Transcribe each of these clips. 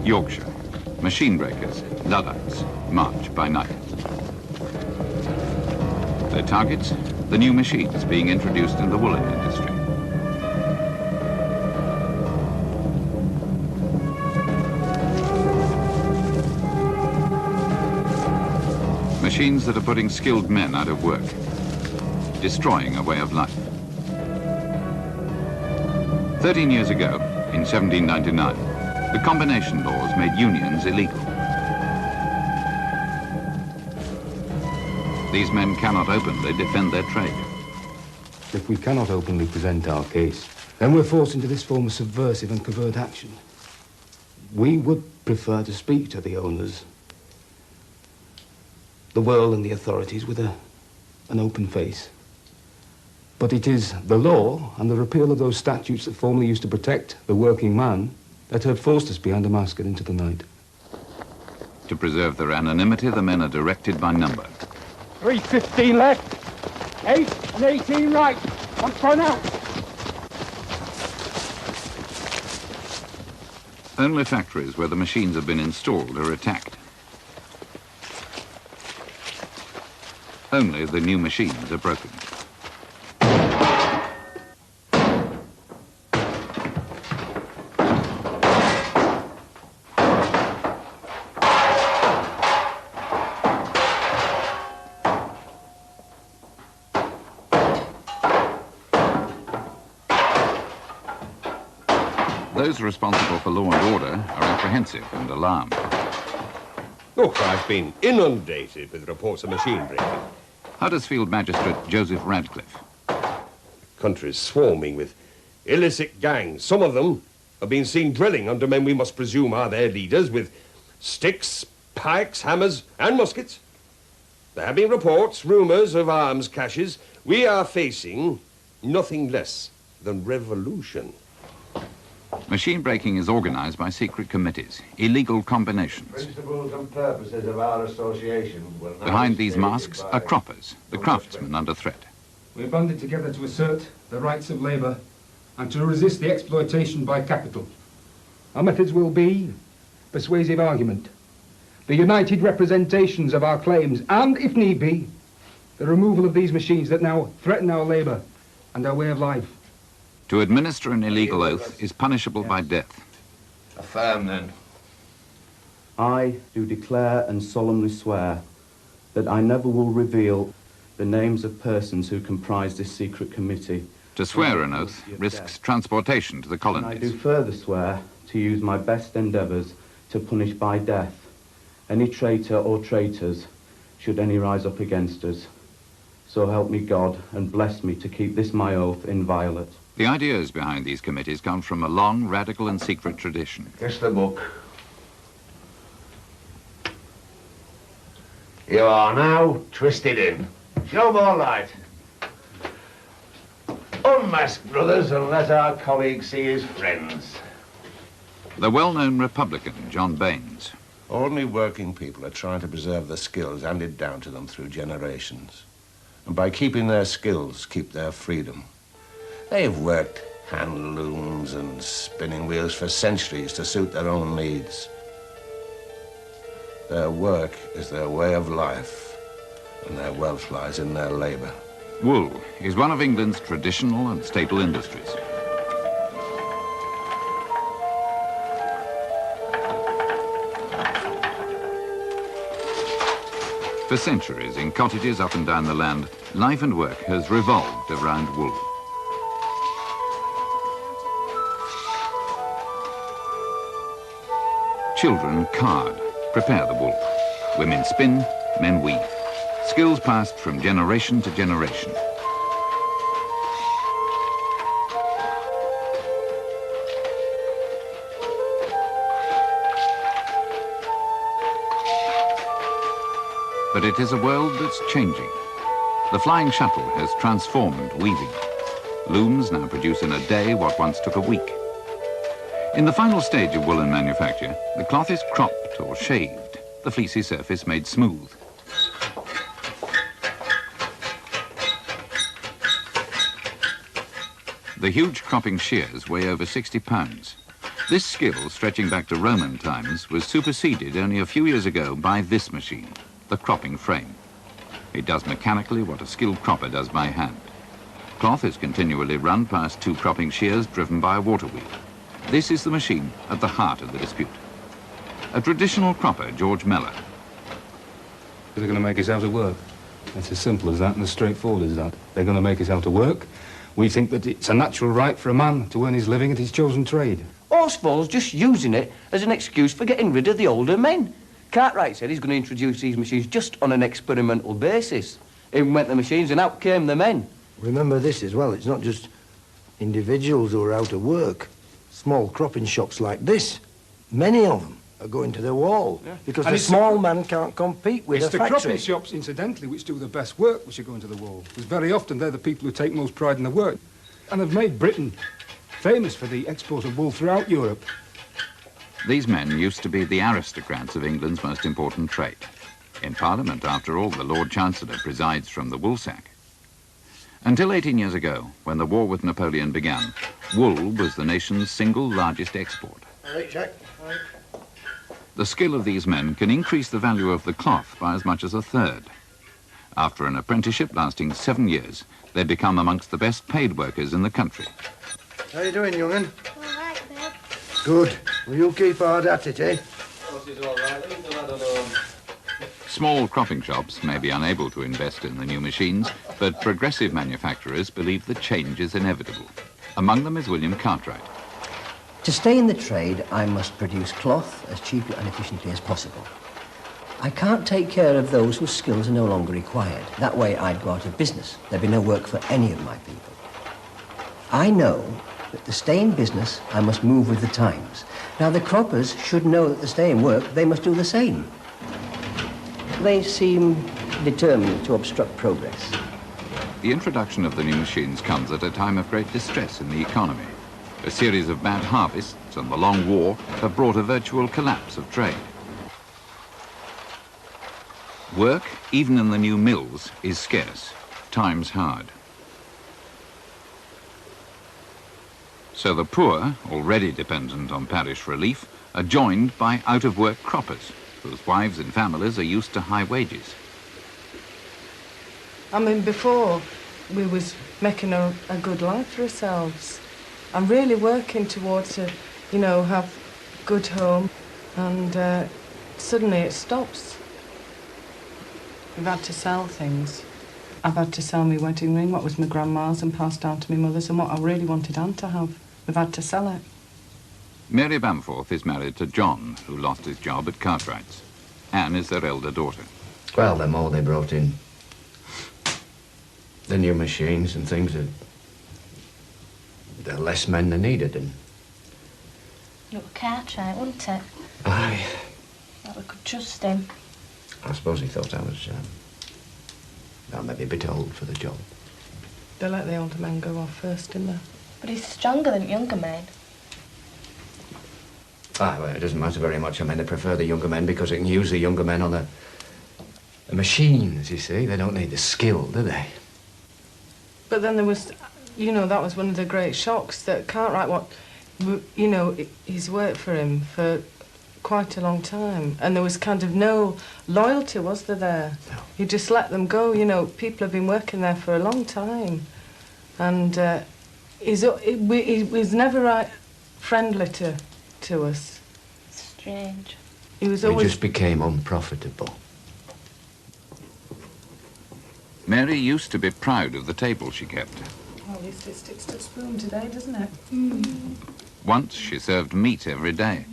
Yorkshire. Machine breakers, Luddites, march by night. Their targets, the new machines being introduced in the woolen industry. Machines that are putting skilled men out of work, destroying a way of life. 13 years ago, in 1799, the combination laws made unions illegal. These men cannot openly defend their trade. If we cannot openly present our case, then we're forced into this form of subversive and covert action. We would prefer to speak to the owners, the world and the authorities with an open face. But it is the law and the repeal of those statutes that formerly used to protect the working man that have forced us behind a mask and into the night. To preserve their anonymity, the men are directed by number. 3:15 left, 8 and 18 right, on front out. Only factories where the machines have been installed are attacked. Only the new machines are broken. Those responsible for law and order are apprehensive and alarmed. Look, I've been inundated with reports of machine breaking. Huddersfield Magistrate Joseph Radcliffe. The country's swarming with illicit gangs. Some of them have been seen drilling under men we must presume are their leaders with sticks, pikes, hammers and muskets. There have been reports, rumours of arms caches. We are facing nothing less than revolution. Machine breaking is organised by secret committees, illegal combinations. Principles and purposes of our association will now Behind these masks are croppers, the craftsmen under threat. We're banded together to assert the rights of labour and to resist the exploitation by capital. Our methods will be persuasive argument, the united representations of our claims, and, if need be, the removal of these machines that now threaten our labour and our way of life. To administer an illegal oath is punishable by death. Affirm, then. I do declare and solemnly swear that I never will reveal the names of persons who comprise this secret committee. To swear an oath risks transportation to the And I do colonies. further swear to use my best endeavours to punish by death any traitor or traitors should any rise up against us. So help me God and bless me to keep this my oath inviolate. The ideas behind these committees come from a long, radical and secret tradition. Kiss the book. You are now twisted in. Show more light. Unmask, brothers, and let our colleague see his friends. The well-known Republican, John Baines. Ordinary working people are trying to preserve the skills handed down to them through generations. And by keeping their skills, keep their freedom. They've worked hand looms and spinning wheels for centuries to suit their own needs. Their work is their way of life, and their wealth lies in their labour. Wool is one of England's traditional and staple industries. For centuries, in cottages up and down the land, life and work has revolved around wool. Children card, prepare the wool. Women spin, men weave. Skills passed from generation to generation. But it is a world that's changing. The flying shuttle has transformed weaving. Looms now produce in a day what once took a week. In the final stage of woolen manufacture, the cloth is cropped or shaved, the fleecy surface made smooth. The huge cropping shears weigh over 60 pounds. This skill, stretching back to Roman times, was superseded only a few years ago by this machine, the cropping frame. It does mechanically what a skilled cropper does by hand. Cloth is continually run past two cropping shears driven by a water wheel. This is the machine at the heart of the dispute. A traditional cropper, George Mellor. They're going to make us out to work. It's as simple as that and as straightforward as that. They're going to make us out to work. We think that it's a natural right for a man to earn his living at his chosen trade. Horsfall's just using it as an excuse for getting rid of the older men. Cartwright said he's going to introduce these machines just on an experimental basis. In went the machines and out came the men. Remember this as well, it's not just individuals who are out of work. Small cropping shops like this, many of them are going to the wall because the small man can't compete with a factory. It's the cropping shops, incidentally, which do the best work which are going to the wall. Because very often they're the people who take most pride in the work and have made Britain famous for the export of wool throughout Europe. These men used to be the aristocrats of England's most important trade. In Parliament, after all, the Lord Chancellor presides from the woolsack. Until 18 years ago, when the war with Napoleon began, wool was the nation's single largest export. All right, Jack. All right. The skill of these men can increase the value of the cloth by as much as a third. After an apprenticeship lasting 7 years, they become amongst the best paid workers in the country. How you doing, young'un? All right, Bill. Good. Well, you keep hard at it, eh? Small cropping shops may be unable to invest in the new machines, but progressive manufacturers believe the change is inevitable. Among them is William Cartwright. To stay in the trade, I must produce cloth as cheaply and efficiently as possible. I can't take care of those whose skills are no longer required. That way I'd go out of business. There'd be no work for any of my people. I know that to stay in business, I must move with the times. Now, the croppers should know that to stay in work, they must do the same. They seem determined to obstruct progress. The introduction of the new machines comes at a time of great distress in the economy. A series of bad harvests and the long war have brought a virtual collapse of trade. Work, even in the new mills, is scarce. Time's hard. So the poor, already dependent on parish relief, are joined by out-of-work croppers, whose wives and families are used to high wages. I mean, before, we was making a good life for ourselves and really working towards a, you know, have good home, and suddenly it stops. We've had to sell things. I've had to sell my wedding ring, what was my grandma's, and passed down to my mother's, and what I really wanted Anne to have. We've had to sell it. Mary Bamforth is married to John, who lost his job at Cartwright's. Anne is their elder daughter. Well, the more they brought in, the new machines and things, the less men they needed. And Look, Cartwright, wouldn't it? aye, That we could trust him. I suppose he thought I was, well, maybe a bit old for the job. They let the older men go off first, didn't they? But he's stronger than younger men. Ah, well, it doesn't matter very much. I mean, they prefer the younger men because they can use the younger men on the machines, you see. They don't need the skill, do they? But then there was, you know, that was one of the great shocks that Cartwright, you know, he's worked for him for quite a long time, and there was kind of no loyalty, was there? No. You just let them go, you know. People have been working there for a long time, and he was never friendly to us. Strange. He was We always... just became unprofitable. Mary used to be proud of the table she kept. Well, at least it sticks to a spoon today, doesn't it? Once she served meat every day.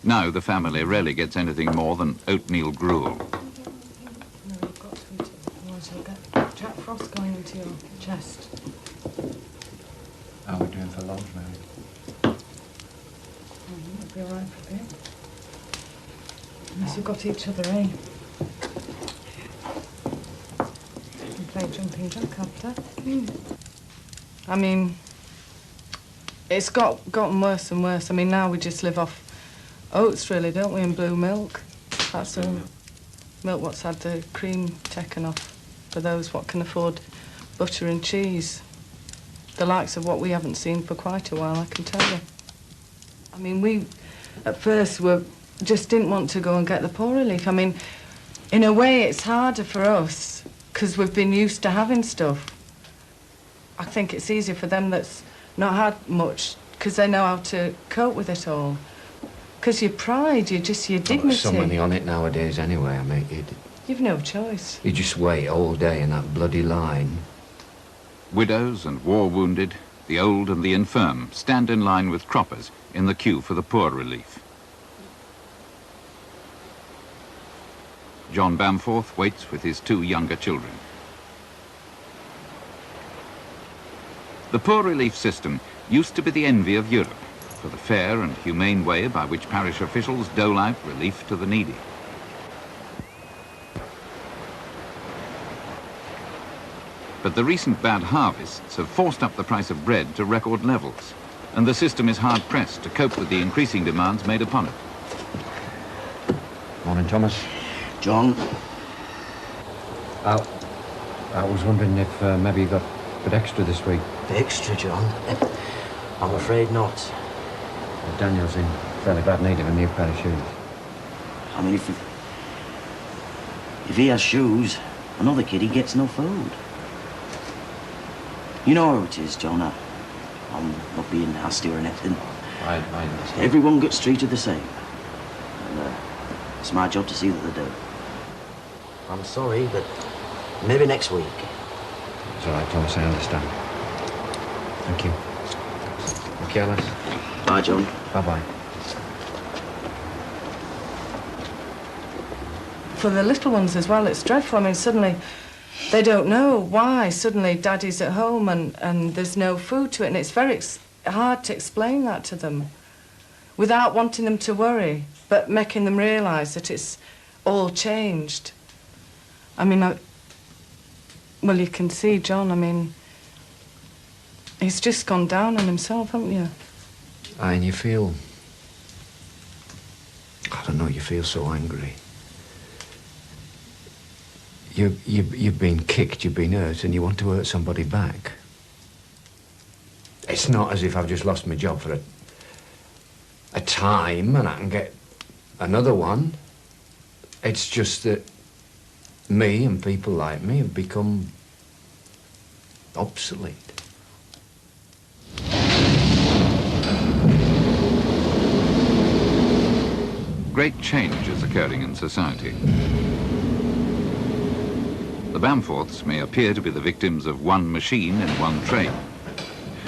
Now the family rarely gets anything more than oatmeal gruel. No, you've got to eat it, otherwise you'll get Jack Frost going into your chest. How are we doing for lunch, Mary? It'll be all right for a bit. Unless you've got each other, eh? You can play jumping jack after. I mean, it's gotten worse and worse. I mean, now we just live off oats, really, don't we, and blue milk. That's the milk what's had the cream taken off for those what can afford butter and cheese. The likes of what we haven't seen for quite a while, I can tell you. I mean, we, at first, just didn't want to go and get the poor relief. I mean, in a way, it's harder for us, because we've been used to having stuff. I think it's easier for them that's not had much, because they know how to cope with it all. Because your pride, your dignity... There's so many on it nowadays anyway, I mean, You've no choice. you just wait all day in that bloody line. Widows and war-wounded, the old and the infirm stand in line with croppers in the queue for the poor relief. John Bamforth waits with his 2 younger children. The poor relief system used to be the envy of Europe for the fair and humane way by which parish officials dole out relief to the needy. But the recent bad harvests have forced up the price of bread to record levels, and the system is hard-pressed to cope with the increasing demands made upon it. Morning, Thomas. John? I was wondering if maybe you got a bit extra this week. Extra, John? I'm afraid not. Well, Daniel's in fairly bad need of a new pair of shoes. I mean, if he has shoes, another kid, he gets no food. You know how it is, John. I'm not being nasty or anything. I understand. Everyone gets treated the same. And it's my job to see that they do. I'm sorry, but maybe next week. It's all right, Thomas, I understand. Thank you. Thank you, Alice. Bye, John. Bye-bye. For the little ones as well, it's dreadful. I mean, suddenly they don't know why suddenly Daddy's at home and there's no food to it, and it's very hard to explain that to them without wanting them to worry, but making them realise that it's all changed. I mean, well, you can see John, I mean, he's just gone down on himself, haven't you? Aye, and you feel... I don't know, you feel so angry. You've been kicked, you've been hurt, and you want to hurt somebody back. It's not as if I've just lost my job for a time and I can get another one. It's just that me and people like me have become obsolete. Great change is occurring in society. The Bamforths may appear to be the victims of one machine in one trade,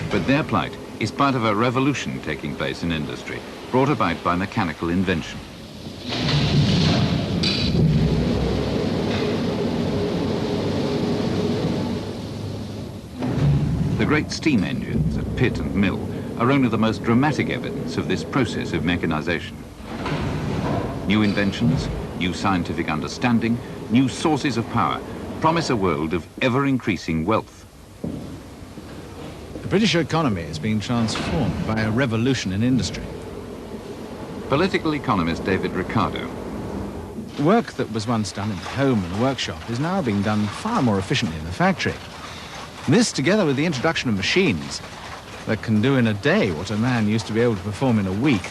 but their plight is part of a revolution taking place in industry, brought about by mechanical invention. The great steam engines at pit and mill are only the most dramatic evidence of this process of mechanization. New inventions, new scientific understanding, new sources of power promise a world of ever-increasing wealth. The British economy is being transformed by a revolution in industry. Political economist David Ricardo. Work that was once done in the home and workshop is now being done far more efficiently in the factory. This, together with the introduction of machines that can do in a day what a man used to be able to perform in a week,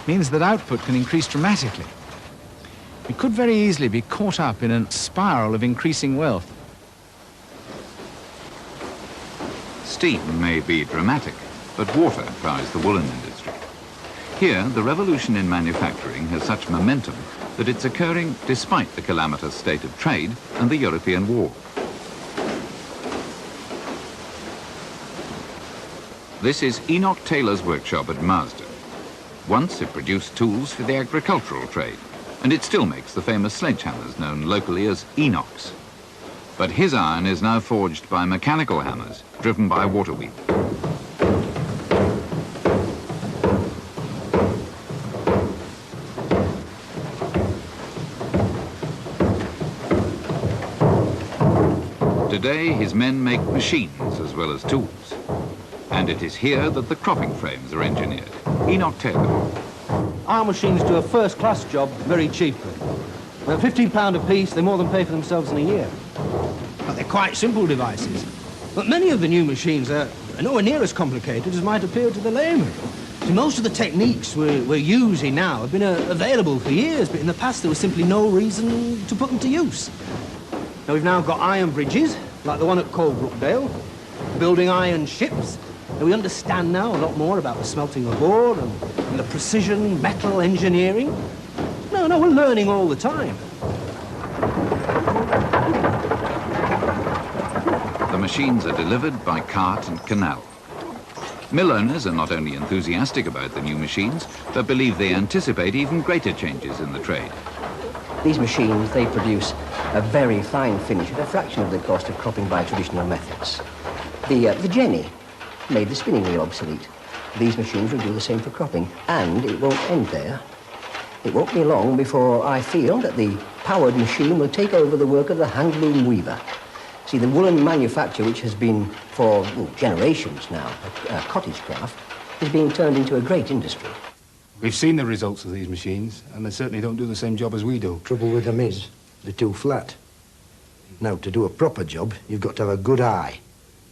means that output can increase dramatically. We could very easily be caught up in a spiral of increasing wealth. Steam may be dramatic, but water drives the woolen industry. Here, the revolution in manufacturing has such momentum that it's occurring despite the calamitous state of trade and the European war. This is Enoch Taylor's workshop at Marsden. Once it produced tools for the agricultural trade, and it still makes the famous sledgehammers known locally as Enochs. But his iron is now forged by mechanical hammers, driven by water wheel. Today, his men make machines as well as tools. And it is here that the cropping frames are engineered. Enoch Taylor. Our machines do a first-class job very cheaply. At £15 a piece, they more than pay for themselves in a year. Well, they're quite simple devices. But many of the new machines are nowhere near as complicated as might appear to the layman. See, most of the techniques we're using now have been available for years, but in the past there was simply no reason to put them to use. Now, we've now got iron bridges, like the one at Coalbrookdale, building iron ships. Now, we understand now a lot more about the smelting of ore and the precision metal engineering. No, we're learning all the time. The machines are delivered by cart and canal. Mill owners are not only enthusiastic about the new machines, but believe they anticipate even greater changes in the trade. These machines, they produce a very fine finish at a fraction of the cost of cropping by traditional methods. The Jenny made the spinning wheel obsolete. These machines will do the same for cropping, and it won't end there. It won't be long before I feel that the powered machine will take over the work of the hand loom weaver. See, the woolen manufacture, which has been for generations now a cottage craft, is being turned into a great industry. We've seen the results of these machines, and they certainly don't do the same job as we do. Trouble with them is, they're too flat. Now, to do a proper job, you've got to have a good eye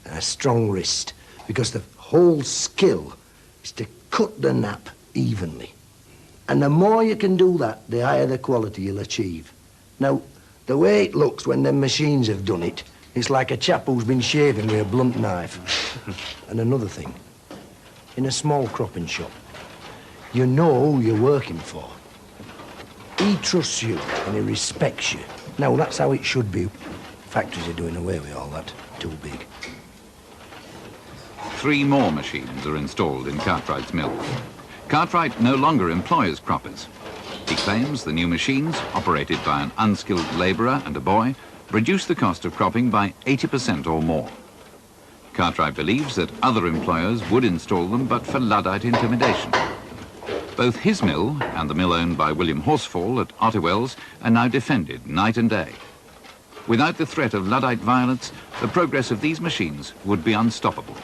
and a strong wrist, because the whole skill is to cut the nap evenly. And the more you can do that, the higher the quality you'll achieve. Now, the way it looks when them machines have done it, it's like a chap who's been shaving with a blunt knife. And another thing, in a small cropping shop, you know who you're working for. He trusts you and he respects you. Now, that's how it should be. Factories are doing away with all that. Too big. 3 more machines are installed in Cartwright's mill. Cartwright no longer employs croppers. He claims the new machines, operated by an unskilled labourer and a boy, reduce the cost of cropping by 80% or more. Cartwright believes that other employers would install them but for Luddite intimidation. Both his mill and the mill owned by William Horsfall at Ottewells are now defended night and day. Without the threat of Luddite violence, the progress of these machines would be unstoppable.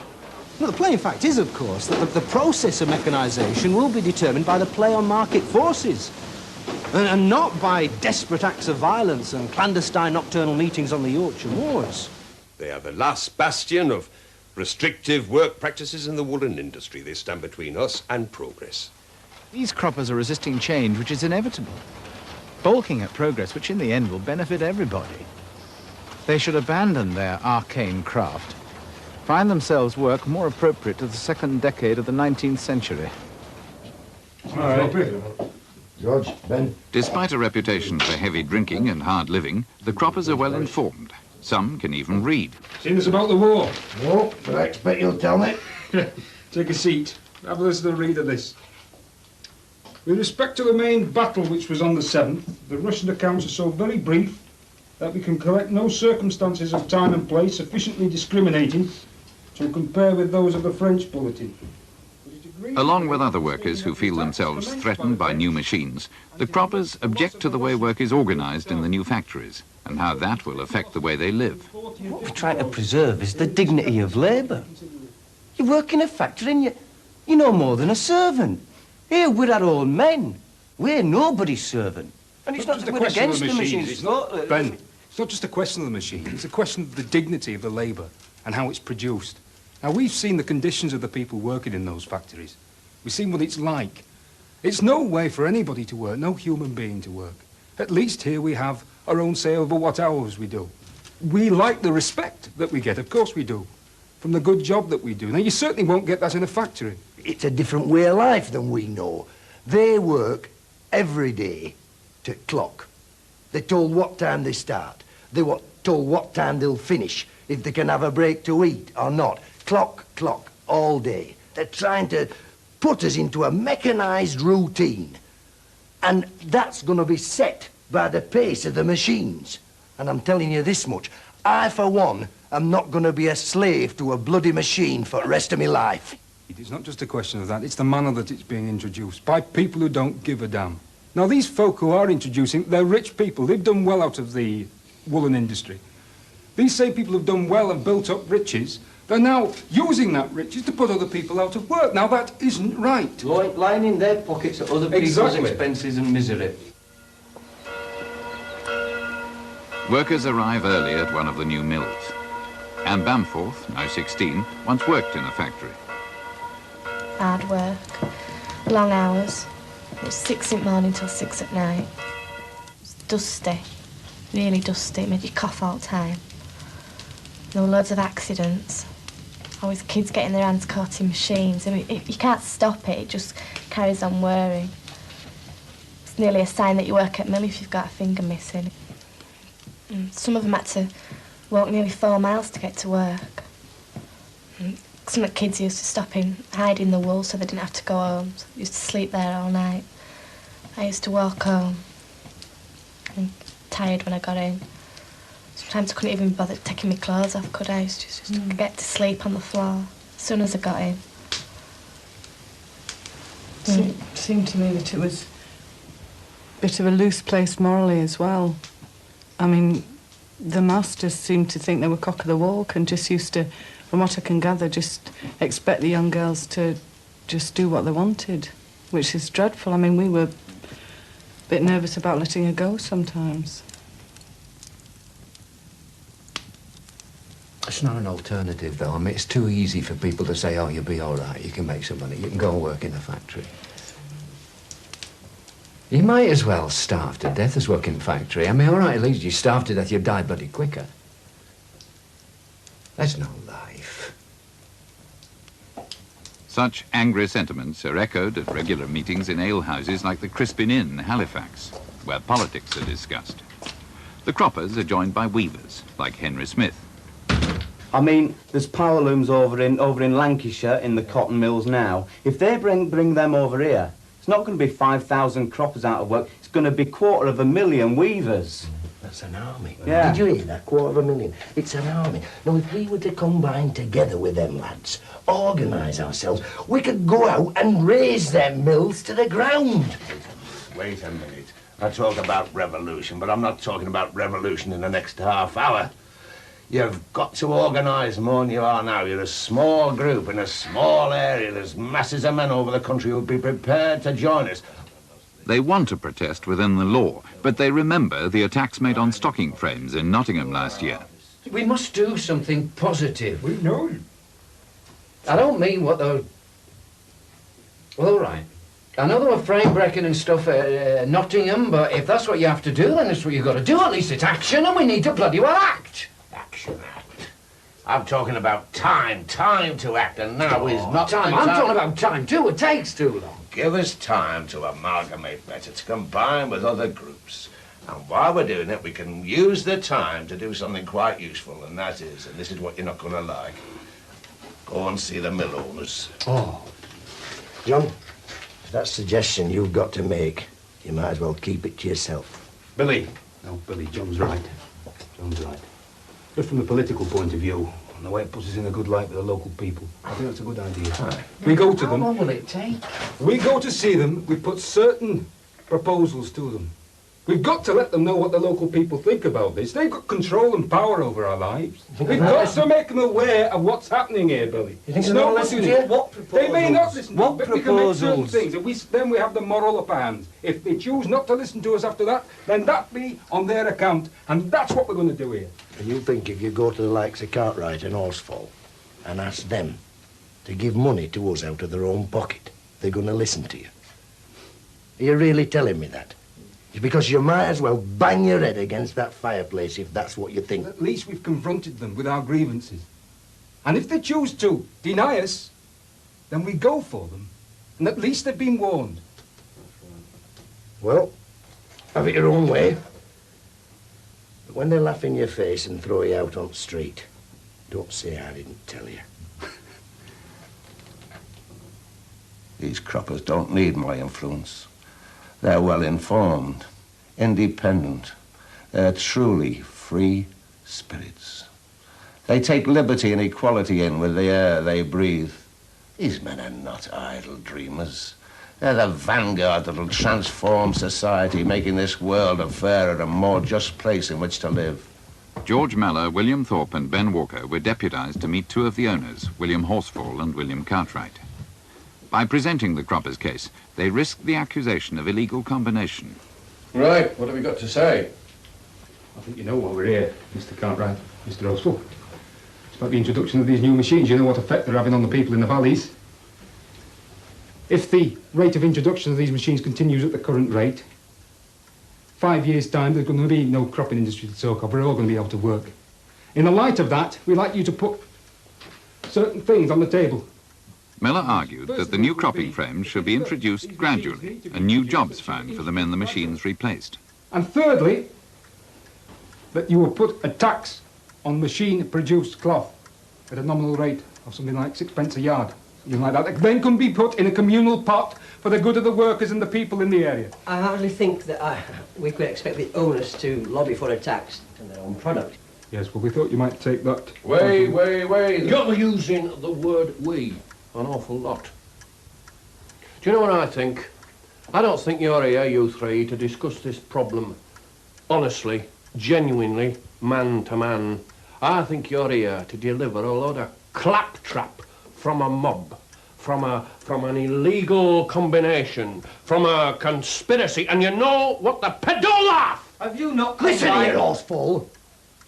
Well, the plain fact is, of course, that the process of mechanisation will be determined by the play on market forces, and not by desperate acts of violence and clandestine nocturnal meetings on the Yorkshire moors. They are the last bastion of restrictive work practices in the woolen industry. They stand between us and progress. These croppers are resisting change, which is inevitable, balking at progress, which in the end will benefit everybody. They should abandon their arcane craft, find themselves work more appropriate to the second decade of the 19th century. All right. George, Ben. Despite a reputation for heavy drinking and hard living, the croppers are well informed. Some can even read. Seen this about the war? No, but I expect you'll tell me. Take a seat. Have a listen to read of this. With respect to the main battle which was on the 7th, the Russian accounts are so very brief that we can collect no circumstances of time and place sufficiently discriminating to compare with those of the French bulletin. Along with other workers who feel themselves threatened by new machines, the croppers object to the way work is organised in the new factories and how that will affect the way they live. What we're trying to preserve is the dignity of labour. You work in a factory and you're no more than a servant. Here, we're our own men. We're nobody's servant. And it's not that we're against the machines. Ben, it's not just a question of the machine. It's a question of the dignity of the labour and how it's produced. Now, we've seen the conditions of the people working in those factories. We've seen what it's like. It's no way for anybody to work, no human being to work. At least here we have our own say over what hours we do. We like the respect that we get, of course we do, from the good job that we do. Now, you certainly won't get that in a factory. It's a different way of life than we know. They work every day to clock. They're told what time they start. They're told what time they'll finish, if they can have a break to eat or not. Clock, clock, all day. They're trying to put us into a mechanised routine. And that's going to be set by the pace of the machines. And I'm telling you this much, I, for one, am not going to be a slave to a bloody machine for the rest of my life. It's not just a question of that, it's the manner that it's being introduced, by people who don't give a damn. Now, these folk who are introducing, they're rich people. They've done well out of the woolen industry. These same people who've done well and built up riches, they're now using that riches to put other people out of work. Now, that isn't right. Lining their pockets at other people's expenses and misery. Workers arrive early at one of the new mills. Anne Bamforth, now 16, once worked in a factory. Hard work. Long hours. It was 6 in the morning till 6 at night. It was dusty, really dusty. It made you cough all the time. There were loads of accidents. Always kids getting their hands caught in machines. I mean, you can't stop it, it just carries on whirring. It's nearly a sign that you work at mill if you've got a finger missing. And some of them had to walk nearly 4 miles to get to work. And some of the kids used to stop in, hide in the wool so they didn't have to go home. So they used to sleep there all night. I used to walk home. I'm tired when I got in. Sometimes I couldn't even bother taking my clothes off, could I? I used to just get to sleep on the floor as soon as I got in. It seemed to me that it was a bit of a loose place morally as well. I mean, the masters seemed to think they were cock of the walk and just used to, from what I can gather, just expect the young girls to just do what they wanted, which is dreadful. I mean, we were a bit nervous about letting her go sometimes. It's not an alternative, though. I mean, it's too easy for people to say, oh, you'll be all right, you can make some money, you can go and work in a factory. You might as well starve to death as work in a factory. I mean, all right, at least you starve to death, you die bloody quicker. That's no life. Such angry sentiments are echoed at regular meetings in alehouses like the Crispin Inn, Halifax, where politics are discussed. The croppers are joined by weavers, like Henry Smith. I mean, there's power looms over in Lancashire in the cotton mills now. If they bring them over here, it's not going to be 5,000 croppers out of work. It's going to be 250,000 weavers. That's an army. Yeah. Did you hear that? 250,000. It's an army. Now, if we were to combine together with them lads, organise ourselves, we could go out and raise them mills to the ground. Wait a minute. I talk about revolution, but I'm not talking about revolution in the next half hour. You've got to organise more than you are now. You're a small group in a small area. There's masses of men over the country who'll be prepared to join us. They want to protest within the law, but they remember the attacks made on stocking frames in Nottingham last year. We must do something positive. We know. I don't mean what the... Well, all right. I know there were frame breaking and stuff at Nottingham, but if that's what you have to do, then that's what you've got to do. At least it's action, and we need to bloody well act. Action act. I'm talking about time to act, and now is not time. I'm talking about time, too. It takes too long. Give us time to amalgamate better, to combine with other groups. And while we're doing it, we can use the time to do something quite useful, and that is, and this is what you're not going to like, go and see the mill owners. Oh. John, if that's a suggestion you've got to make, you might as well keep it to yourself. Billy. No, Billy, John's right. John's right. Just from the political point of view, and the way it puts us in a good light with the local people, I think that's a good idea. Aye. We go to them. How long will it take? We go to see them, we put certain proposals to them. We've got to let them know what the local people think about this. They've got control and power over our lives. We've got to make them aware of what's happening here, Billy. You think they'll listen to you? What proposals? They may not listen to us, but we can make certain proposals? things. And then we have the moral upper hand. If they choose not to listen to us after that, then that be on their account. And that's what we're going to do here. And you think if you go to the likes of Cartwright and Horsfall and ask them to give money to us out of their own pocket, they're going to listen to you? Are you really telling me that? It's because you might as well bang your head against that fireplace if that's what you think. At least we've confronted them with our grievances. And if they choose to deny us, then we go for them. And at least they've been warned. Well, have it your own way. But when they laugh in your face and throw you out on the street, don't say I didn't tell you. These croppers don't need my influence. They're well informed, independent. They're truly free spirits. They take liberty and equality in with the air they breathe. These men are not idle dreamers. They're the vanguard that'll transform society, making this world a fairer and more just place in which to live. George Mellor, William Thorpe and Ben Walker were deputised to meet two of the owners, William Horsfall and William Cartwright. By presenting the croppers' case, they risked the accusation of illegal combination. Right, what have we got to say? I think you know why we're here, Mr. Cartwright, Mr. Horsfall. It's about the introduction of these new machines. You know what effect they're having on the people in the valleys. If the rate of introduction of these machines continues at the current rate, 5 years' time, there's going to be no cropping industry to talk of. We're all going to be able to work. In the light of that, we'd like you to put certain things on the table. Miller argued that the new cropping frames should be introduced gradually and new jobs found for the men the machines replaced. And thirdly, that you will put a tax on machine-produced cloth at a nominal rate of something like 6 a yard, something like that. That then can be put in a communal pot for the good of the workers and the people in the area. I hardly think that we could expect the owners to lobby for a tax on their own product. Yes, well, we thought you might take that. Wait. You're using the word we an awful lot. Do you know what I think? I don't think you're here, you three, to discuss this problem honestly, genuinely, man to man. I think you're here to deliver a load of claptrap from a mob, from an illegal combination, from a conspiracy, and you know what the peddle laugh! Have you not... Listen here, Horseful.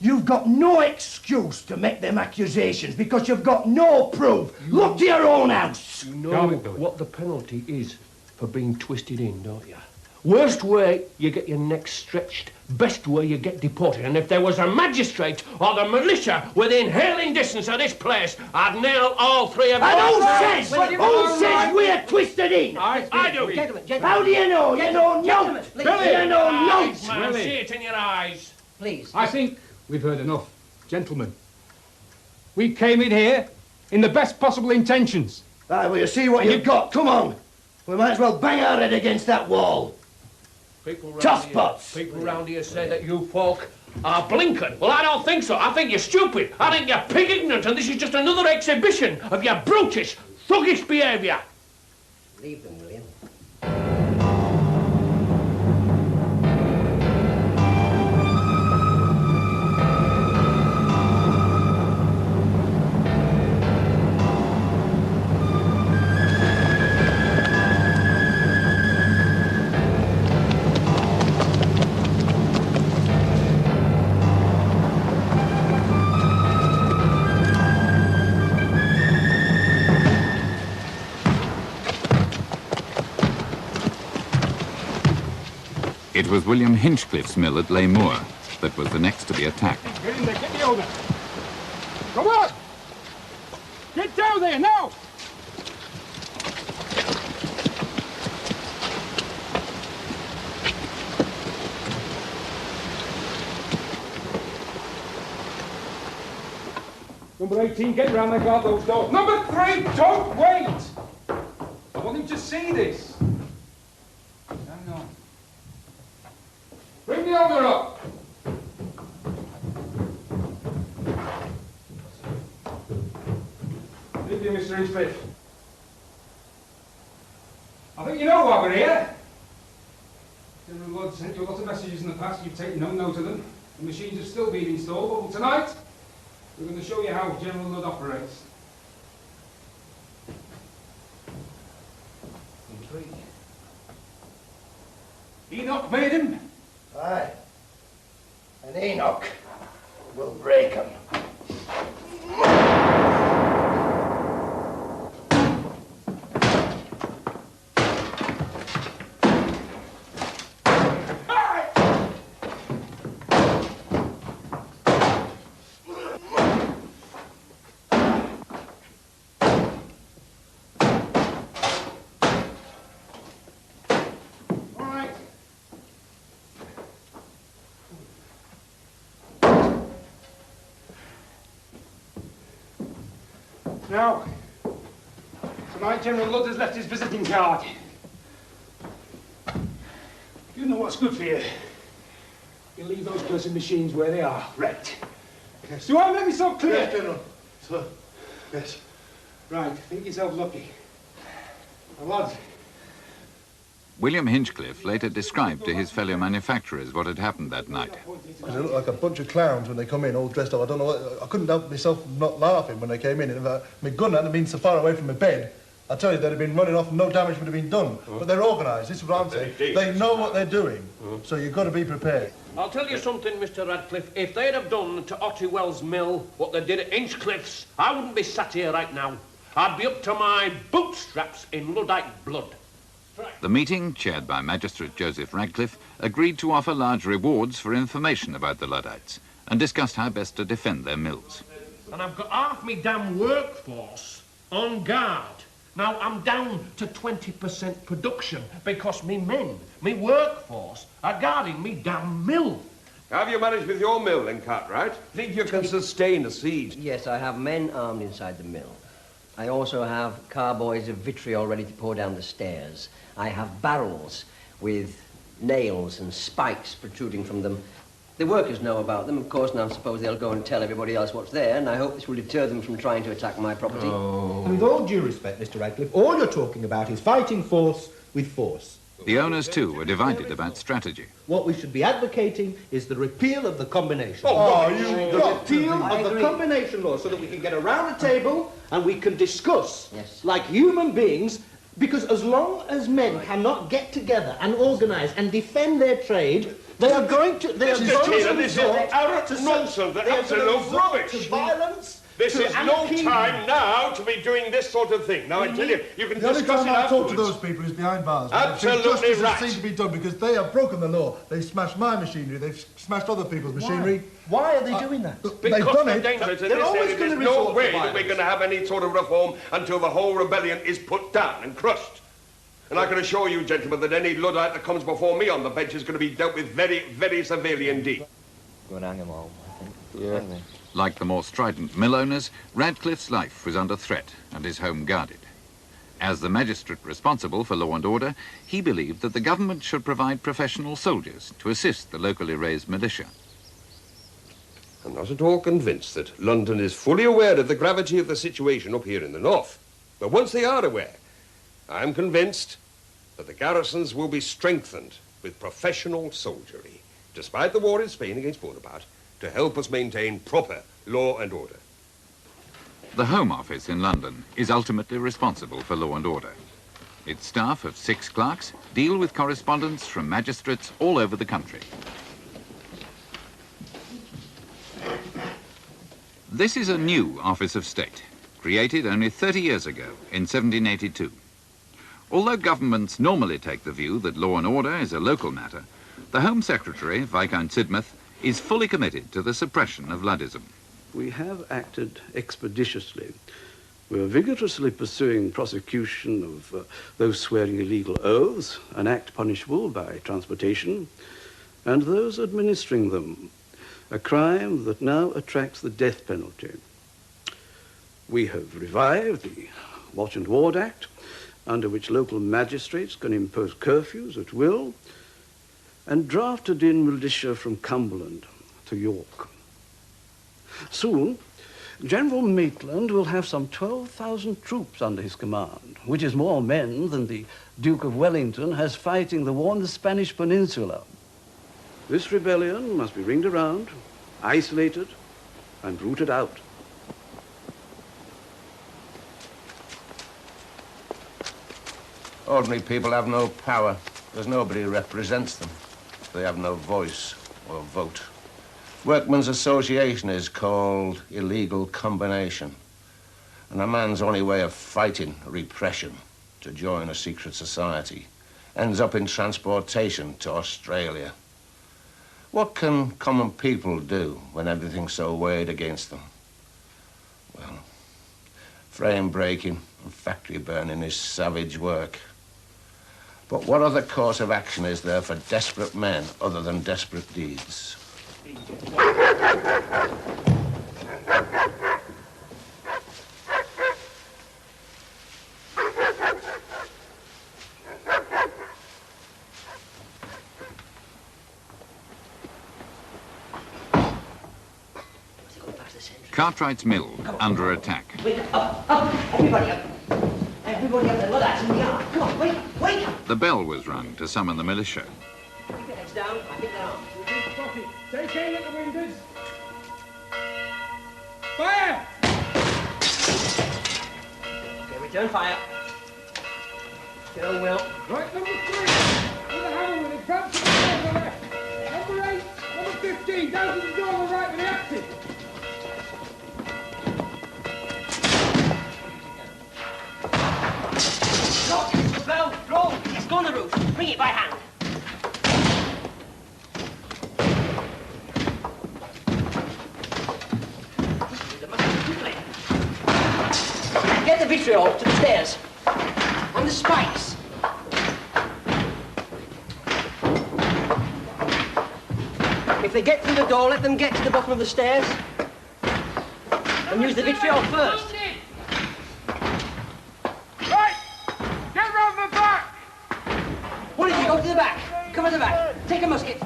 You've got no excuse to make them accusations because you've got no proof. Look to your own house. You know what the penalty is for being twisted in, don't you? Worst way, you get your neck stretched. Best way, you get deported. And if there was a magistrate or the militia within hailing distance of this place, I'd nail all three of them. And who says we're twisted in? I do. Gentlemen. How do you know? You know no. Please. You know no. Eyes, man, see it in your eyes. Please. I think we've heard enough. Gentlemen, we came in here in the best possible intentions. Aye, well, you see what you've got. Come on. We might as well bang our head against that wall. Tosspots! People round here say that you folk are blinkered. Well, I don't think so. I think you're stupid. I think you're pig ignorant, and this is just another exhibition of your brutish, thuggish behaviour. Leave them, William. It was William Hinchcliffe's mill at Leigh-Moor that was the next to be attacked. Get in there, get the owner. Come on! Get down there, now! Number 18, get round and guard those doors. Number 3, don't wait! I want him to see this. Hang on. Bring the owner up! Thank you, Mr. Hinchcliffe. I think you know why we're here. General Ludd sent you a lot of messages in the past. You've taken no note of them. The machines have still been installed. But well, tonight, we're going to show you how General Ludd operates. Enoch made him. Aye. And Enoch will break him. Now, tonight General Ludd has left his visiting card. You know what's good for you. You leave those cursed machines where they are, wrecked. Yes. Do I make myself clear? Yes, General. Sir. Yes. Right, think yourself lucky. Now, lads. William Hinchcliffe later described to his fellow manufacturers what had happened that night. They look like a bunch of clowns when they come in all dressed up. I don't know what, I couldn't help myself not laughing when they came in. And my gun hadn't been so far away from my bed. I tell you, they'd have been running off and no damage would have been done. But they're organised, this is what I'm saying. They know what they're doing, so you've got to be prepared. I'll tell you something, Mr. Radcliffe. If they'd have done to Ottywell's mill what they did at Hinchcliffe's, I wouldn't be sat here right now. I'd be up to my bootstraps in Luddite blood. The meeting, chaired by Magistrate Joseph Radcliffe, agreed to offer large rewards for information about the Luddites and discussed how best to defend their mills. And I've got half me damn workforce on guard. Now I'm down to 20% production because me men, me workforce, are guarding me damn mill. Have you managed with your mill then, Cartwright? Think you can sustain a siege? Yes, I have men armed inside the mill. I also have carboys of vitriol ready to pour down the stairs. I have barrels with nails and spikes protruding from them. The workers know about them, of course, and I suppose they'll go and tell everybody else what's there, and I hope this will deter them from trying to attack my property. Oh. With all due respect, Mr. Radcliffe, all you're talking about is fighting force with force. The owners, too, were divided about strategy. What we should be advocating is the repeal of the combination. The repeal of the combination law so that we can get around the table and we can discuss like human beings, because as long as men cannot get together and organise and defend their trade, they are going to resort to violence. This is no time now to be doing this sort of thing. Now, I tell you, you can The only discuss time it I talk afterwards. to those people is behind bars. Absolutely Justice right. has seen to be done because they have broken the law. They've smashed my machinery. They've smashed other people's machinery. Why are they doing that? They've Because done they're it. dangerous in They're this always area. gonna There's no resort to way that violence. we're going to have any sort of reform until the whole rebellion is put down and crushed. And I can assure you, gentlemen, that any Luddite that comes before me on the bench is going to be dealt with very, very severely indeed. Go and hang them all, I think. Yeah. Like the more strident mill owners, Radcliffe's life was under threat and his home guarded. As the magistrate responsible for law and order, he believed that the government should provide professional soldiers to assist the locally raised militia. I'm not at all convinced that London is fully aware of the gravity of the situation up here in the north. But once they are aware, I'm convinced that the garrisons will be strengthened with professional soldiery, despite the war in Spain against Bonaparte, to help us maintain proper law and order. The Home Office in London is ultimately responsible for law and order. Its staff of 6 clerks deal with correspondence from magistrates all over the country. This is a new Office of State, created only 30 years ago in 1782. Although governments normally take the view that law and order is a local matter, the Home Secretary, Viscount Sidmouth, is fully committed to the suppression of Luddism. We have acted expeditiously. We are vigorously pursuing prosecution of those swearing illegal oaths, an act punishable by transportation, and those administering them, a crime that now attracts the death penalty. We have revived the Watch and Ward Act, under which local magistrates can impose curfews at will, and drafted in militia from Cumberland to York. Soon, General Maitland will have some 12,000 troops under his command, which is more men than the Duke of Wellington has fighting the war in the Spanish Peninsula. This rebellion must be ringed around, isolated, and rooted out. Ordinary people have no power. There's nobody who represents them. They have no voice or vote. Workmen's association is called illegal combination. And a man's only way of fighting repression to join a secret society ends up in transportation to Australia. What can common people do when everything's so weighed against them? Well, frame breaking and factory burning is savage work. But what other course of action is there for desperate men other than desperate deeds? Cartwright's mill under attack. Wait, up, everybody up. Everybody up there, well, that's in the yard. Come on, wait. The bell was rung to summon the militia. Keep your heads down, I get that on. Take aim at the windows. Fire! Okay, return fire. Get on, Will. Right, number 3. With a hammer with it, crouch to the door on the left. Number 8, number 15, down to the door on the right with the axis. bring it by hand. Get the vitriol to the stairs. And the spikes. If they get through the door, let them get to the bottom of the stairs. And use the vitriol first. Right! Get round the back! What did you go to the back? Cover the back. Take a musket.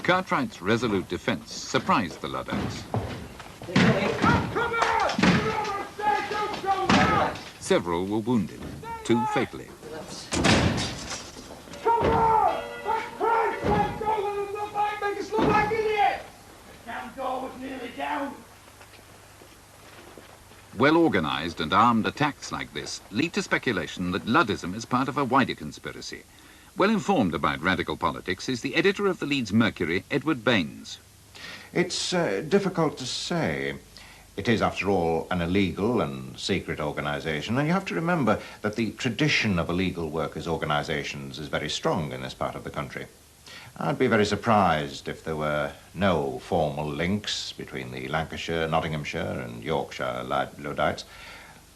Cartwright's resolute defence surprised the Luddites. Come on! Don't go now! Several were wounded, 2 fatally. Come on! For Christ's sake, don't let us look like, make us look like idiots! The town door was nearly down. Well-organised and armed attacks like this lead to speculation that Luddism is part of a wider conspiracy. Well-informed about radical politics is the editor of the Leeds Mercury, Edward Baines. It's difficult to say. It is, after all, an illegal and secret organisation, and you have to remember that the tradition of illegal workers' organisations is very strong in this part of the country. I'd be very surprised if there were no formal links between the Lancashire, Nottinghamshire and Yorkshire Luddites,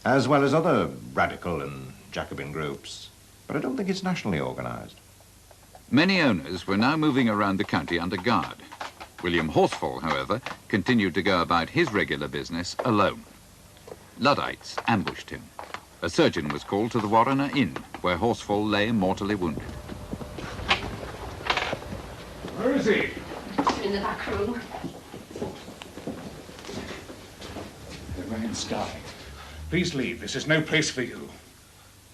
as well as other radical and Jacobin groups. But I don't think it's nationally organised. Many owners were now moving around the county under guard. William Horsfall, however, continued to go about his regular business alone. Luddites ambushed him. A surgeon was called to the Warrener Inn, where Horsfall lay mortally wounded. Where is he? In the back room. The rain sky. Please leave. This is no place for you.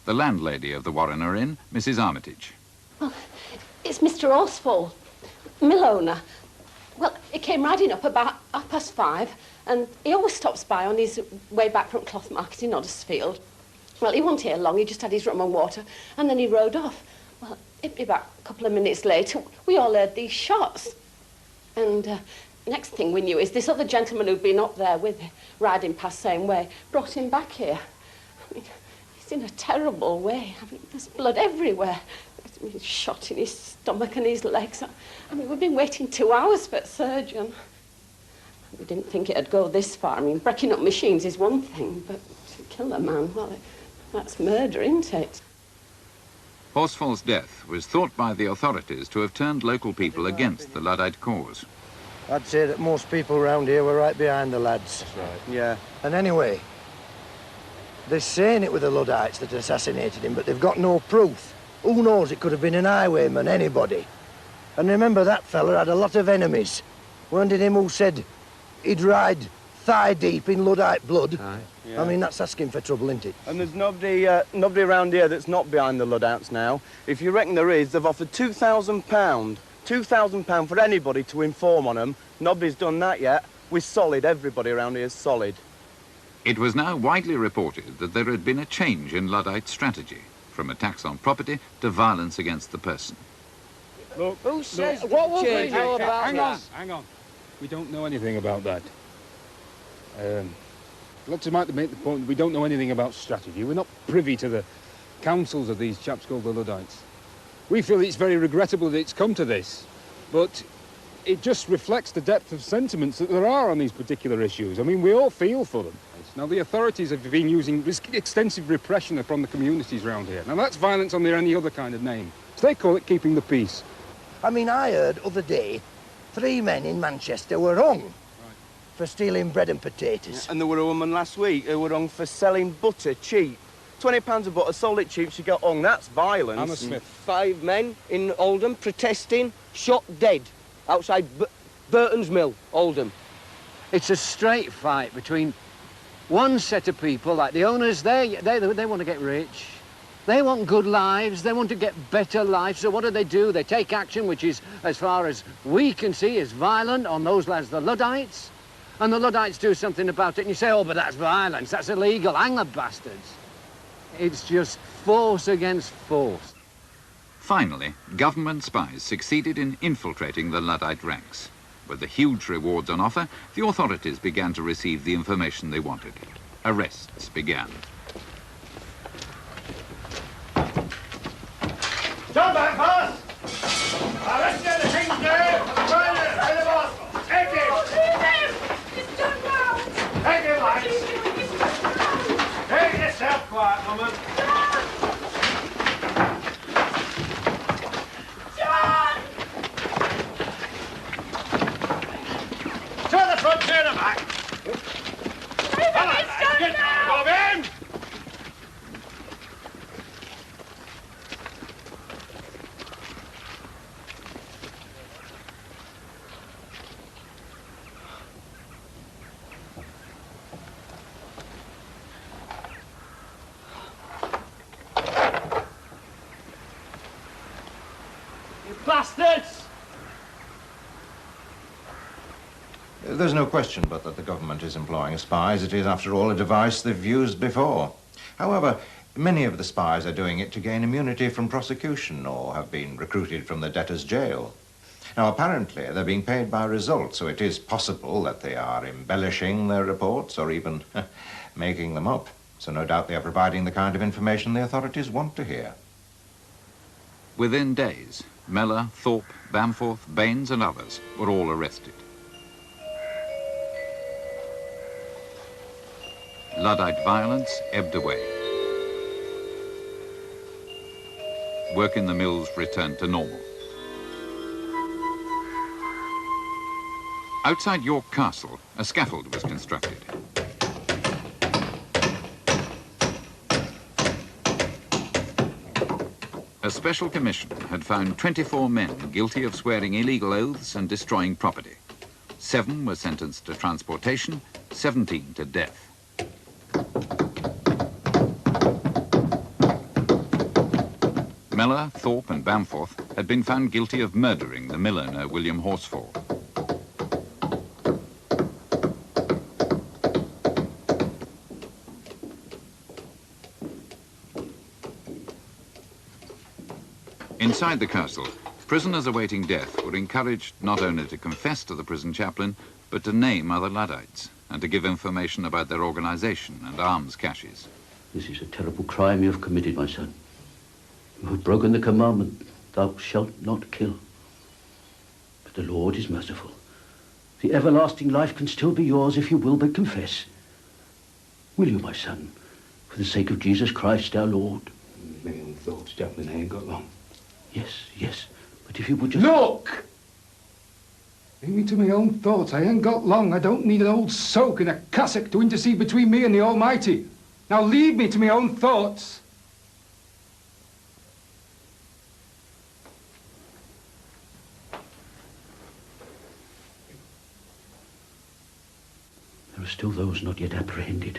The landlady of the Warrener Inn, Mrs. Armitage. Well, it's Mr. Horsfall, mill owner. Well, he came riding up about 5:30, and he always stops by on his way back from Cloth Market in Huddersfield. Well, he wasn't here long. He just had his rum and water, and then he rode off. Well, it'd be about a couple of minutes later, we all heard these shots. And next thing we knew is this other gentleman who'd been up there with him, riding past same way, brought him back here. I mean, he's in a terrible way. I mean, there's blood everywhere. He's shot in his stomach and his legs. I mean, we've been waiting 2 hours for a surgeon. We didn't think it'd go this far. I mean, breaking up machines is one thing, but to kill a man, well, that's murder, isn't it? Horsfall's death was thought by the authorities to have turned local people against the Luddite cause. I'd say that most people around here were right behind the lads. That's right. Yeah. And anyway, they're saying it were the Luddites that assassinated him, but they've got no proof. Who knows, it could have been an highwayman, anybody. And remember, that fella had a lot of enemies. Weren't it him who said he'd ride thigh-deep in Luddite blood? Aye. Yeah. I mean, that's asking for trouble, isn't it? And there's nobody around here that's not behind the Luddites now. If you reckon there is, they've offered £2,000. £2,000 for anybody to inform on them. Nobody's done that yet. We're solid, everybody around here is solid. It was now widely reported that there had been a change in Luddite strategy, from attacks on property to violence against the person. Look, Who says what will change? we know about Hang that? on, Hang on. We don't know anything about that. Let's make the point that we don't know anything about strategy. We're not privy to the counsels of these chaps called the Luddites. We feel it's very regrettable that it's come to this, but it just reflects the depth of sentiments that there are on these particular issues. I mean, we all feel for them. Now, the authorities have been using extensive repression upon the communities around here. Now, that's violence under any other kind of name. So they call it keeping the peace. I mean, I heard other day 3 men in Manchester were hung for stealing bread and potatoes. Yeah, and there were a woman last week who were hung for selling butter cheap. £20 of butter, sold it cheap, she got hung. That's violence. Anna Smith. 5 men in Oldham protesting, shot dead outside Burton's Mill, Oldham. It's a straight fight between one set of people, like the owners, they want to get rich. They want good lives, they want to get better lives, so what do? They take action which is, as far as we can see, is violent on those lads, the Luddites. And the Luddites do something about it, and you say, oh, but that's violence, that's illegal, hang the bastards. It's just force against force. Finally, government spies succeeded in infiltrating the Luddite ranks. With the huge rewards on offer, the authorities began to receive the information they wanted. Arrests began. Stand back, fast! Quiet, woman. Turn the front, turn the back. Get of him! Bastards! There's no question but that the government is employing spies. It is, after all, a device they've used before. However, many of the spies are doing it to gain immunity from prosecution or have been recruited from the debtor's jail. Now, apparently, they're being paid by result, so it is possible that they are embellishing their reports or even making them up. So no doubt they are providing the kind of information the authorities want to hear. Within days, Mellor, Thorpe, Bamforth, Baines and others were all arrested. Luddite violence ebbed away. Work in the mills returned to normal. Outside York Castle, a scaffold was constructed. A special commission had found 24 men guilty of swearing illegal oaths and destroying property. 7 were sentenced to transportation, 17 to death. Mellor, Thorpe and Bamforth had been found guilty of murdering the mill owner William Horsfall. Inside the castle, prisoners awaiting death were encouraged not only to confess to the prison chaplain, but to name other Luddites and to give information about their organization and arms caches. This is a terrible crime you have committed, my son. You have broken the commandment, thou shalt not kill. But the Lord is merciful. The everlasting life can still be yours if you will but confess. Will you, my son, for the sake of Jesus Christ, our Lord? My own thoughts, chaplain, I ain't got long. Yes, yes, but if you would just... Look! Leave me to my own thoughts. I ain't got long. I don't need an old soak in a cassock to intercede between me and the Almighty. Now leave me to my own thoughts. There are still those not yet apprehended.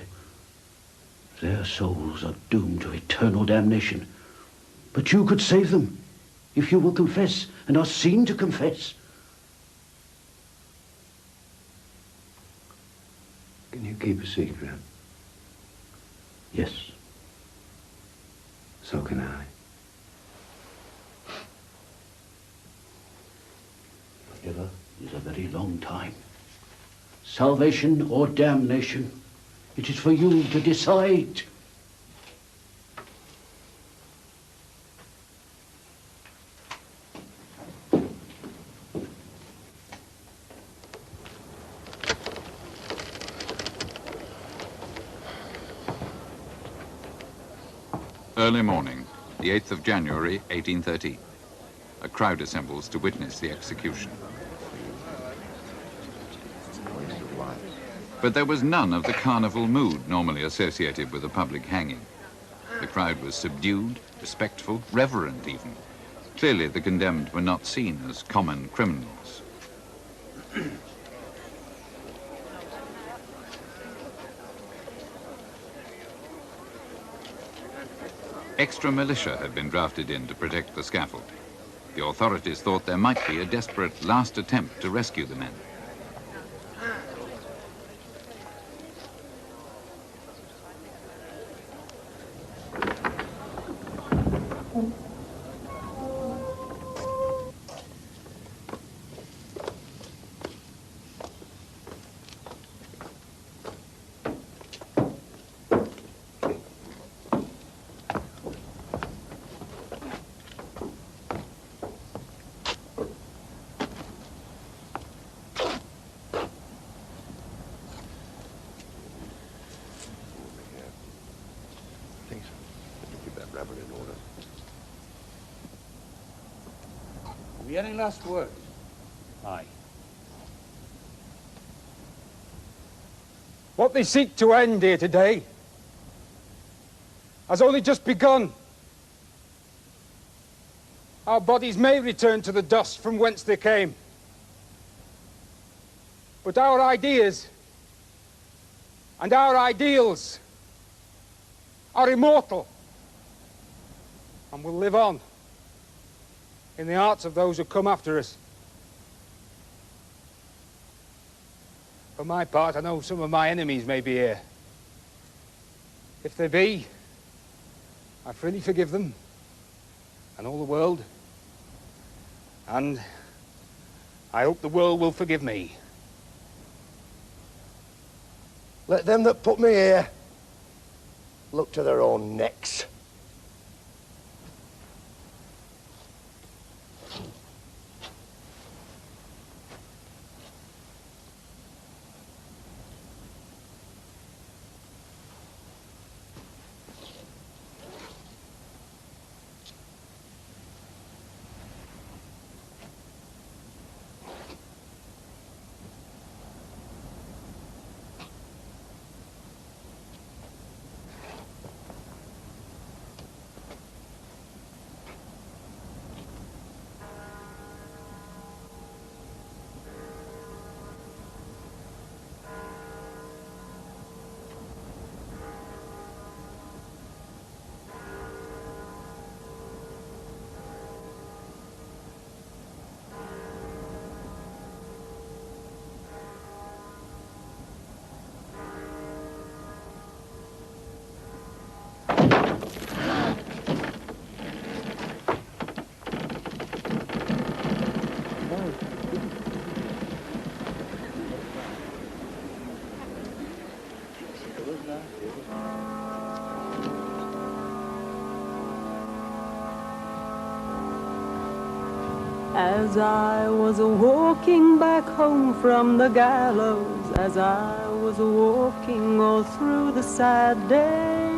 Their souls are doomed to eternal damnation. But you could save them if you will confess and are seen to confess. Can you keep a secret? Yes. So can I. Forever is a very long time. Salvation or damnation, it is for you to decide. Early morning, the 8th of January, 1813. A crowd assembles to witness the execution. But there was none of the carnival mood normally associated with a public hanging. The crowd was subdued, respectful, reverent even. Clearly the condemned were not seen as common criminals. Extra militia had been drafted in to protect the scaffold. The authorities thought there might be a desperate last attempt to rescue the men. think so. Let's keep that rabbit in order. Have you any last words? Aye. What they seek to end here today has only just begun. Our bodies may return to the dust from whence they came. But our ideas and our ideals are immortal and will live on in the hearts of those who come after us. For my part, I know some of my enemies may be here. If they be, I freely forgive them and all the world. And I hope the world will forgive me. Let them that put me here look to their own necks. As I was walking back home from the gallows, as I was walking all through the sad day,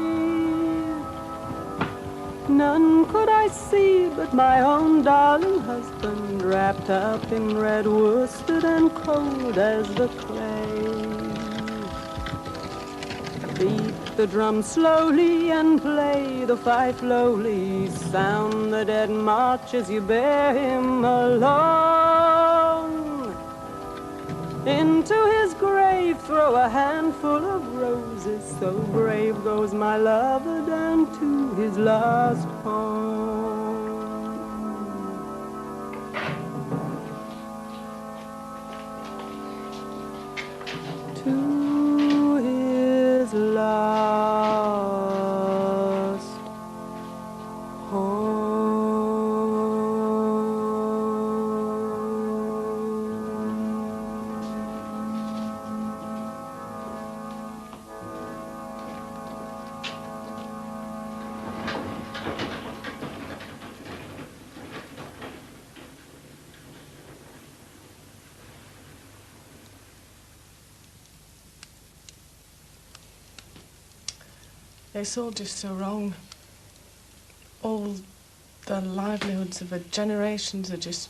none could I see but my own darling husband, wrapped up in red worsted and cold as the clay. Beat the drum slowly and play the fife lowly, sound the dead march as you bear him along. Into his grave throw a handful of roses, so brave goes my lover down to his last home. To his last home. It's all just so wrong. All the livelihoods of generations are just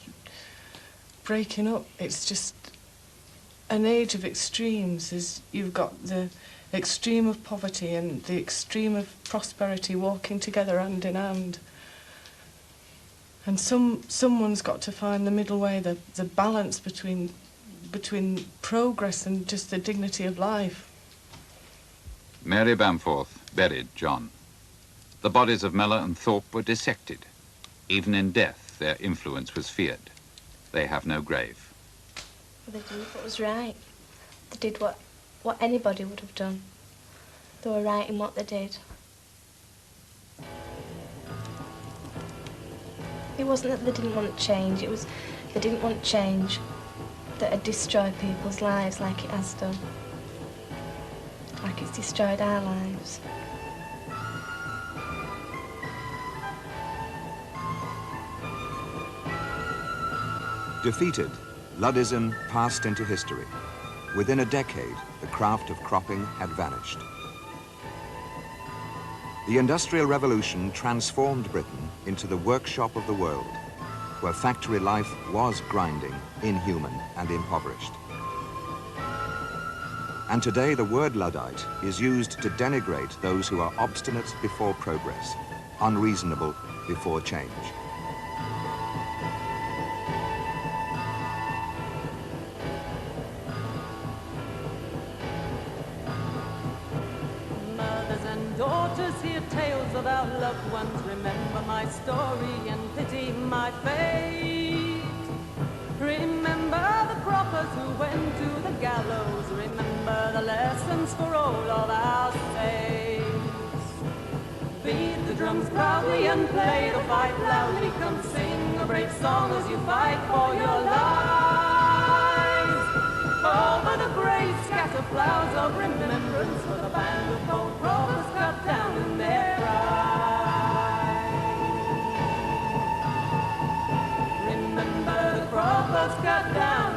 breaking up. It's just an age of extremes. You've got the extreme of poverty and the extreme of prosperity walking together hand in hand. And someone's got to find the middle way, the balance between progress and just the dignity of life. Mary Bamforth buried John. The bodies of Mellor and Thorpe were dissected. Even in death, their influence was feared. They have no grave. Well, they did what was right. They did what anybody would have done. They were right in what they did. It wasn't that they didn't want change, it was they didn't want change that had destroyed people's lives like it has done. Like it's destroyed our lives. Defeated, Luddism passed into history. Within a decade, the craft of cropping had vanished. The Industrial Revolution transformed Britain into the workshop of the world, where factory life was grinding, inhuman, and impoverished. And today the word Luddite is used to denigrate those who are obstinate before progress, unreasonable before change. Mothers and daughters hear tales of our loved ones. Remember my story and pity my fate. Remember the croppers who went to the gallows. Remember the lessons for all of our saints. Beat the drums proudly and play the fife loudly. Come sing a brave song as you fight for your lives. Over the graves scatter flowers of remembrance for the band of bold croppers cut down in their pride. Remember the croppers cut down